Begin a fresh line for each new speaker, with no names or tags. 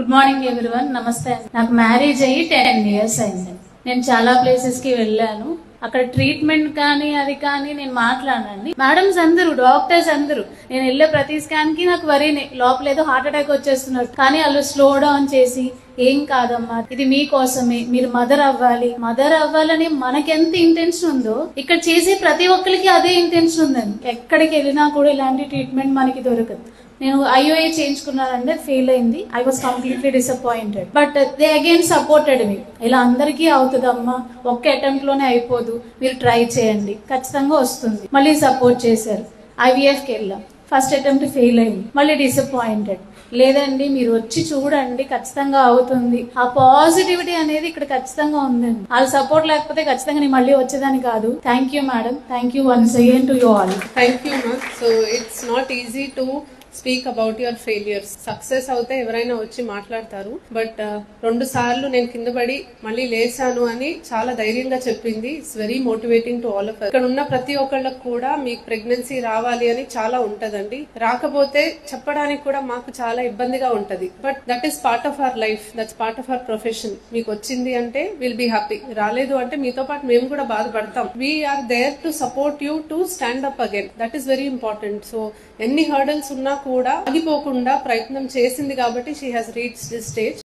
Good morning everyone. నమస్తే. నాకు marriage అయ్యి 10 years అయింది. నేను చాలా ప్లేసెస్ కి వెళ్ళాను. అక్కడ ట్రీట్మెంట్ కానీ అది కానీ నేను మాట్లాడండి. మేడమ్స్ అందరూ, డాక్టర్స్ అందరూ, నేను వెళ్ళే ప్రతి స్కాన్ కి నాకు వరీనే లోపల ఏదో హార్ట్ అటాక్ వచ్చేస్తున్నారు. కానీ వాళ్ళు స్లో డౌన్ చేసి ఏం కాదమ్మా, ఇది మీకోసమే, మీరు మదర్ అవ్వాలని మనకెంత ఇంటెన్షన్ ఉందో ఇక్కడ చేసే ప్రతి ఒక్కరికి అదే ఇంటెన్షన్ ఉందండి. ఎక్కడికి వెళ్ళినా కూడా ఇలాంటి ట్రీట్మెంట్ మనకి దొరకదు. నేను IOA చేయించుకున్నానంటే ఫెయిల్ అయింది. I was completely disappointed. But they again supported me. ఇలా అందరికీ అవుతుందమ్మా, ఒక్క అటెంప్ట్ లోనే అయిపోదు, మీరు ట్రై చేయండి, ఖచ్చితంగా వస్తుంది. మళ్ళీ సపోర్ట్ చేశారు. IVFకి వెళ్ళాం. ఫస్ట్ అటెంప్ట్ ఫెయిల్ అయింది, మళ్ళీ డిసప్పాయింటెడ్. లేదండి మీరు వచ్చి చూడండి, ఖచ్చితంగా అవుతుంది. ఆ పాజిటివిటీ అనేది ఇక్కడ ఖచ్చితంగా ఉందండి. వాళ్ళ సపోర్ట్ లేకపోతే ఖచ్చితంగా నేను మళ్ళీ వచ్చేదాన్ని కాదు. Thank you madam. Thank you once again to you all.
Thank you, ma'am. So it's not easy to speak about your failures. Success అవుతే ఎవరైనా వచ్చి మాట్లాడతారు, బట్ 2 సార్లు నేను కింద పడి మళ్ళీ లేసాను అని చాలా ధైర్యంగా చెప్పింది. It's very motivating to all of us. ఇక్కడ ఉన్న ప్రతి ఒక్కళ్ళకు కూడా మీకు ప్రెగ్నెన్సీ రావాలి అని చాలా ఉంటదండి. రాకపోతే చెప్పడానికి కూడా మాకు చాలా ఇబ్బందిగా ఉంటది. But that is part of our life, that's part of our profession. మీకు వచ్చింది అంటే విల్ బీ హ్యాపీ, రాలేదు అంటే మీతో పాటు మేము కూడా బాధపడతాం. We are there to support you to stand up again. That is very important. So ఎన్ని హర్డల్స్ ఉన్నా కూడా ఆగిపోకుండా ప్రయత్నం చేసింది కాబట్టి she has reached this stage.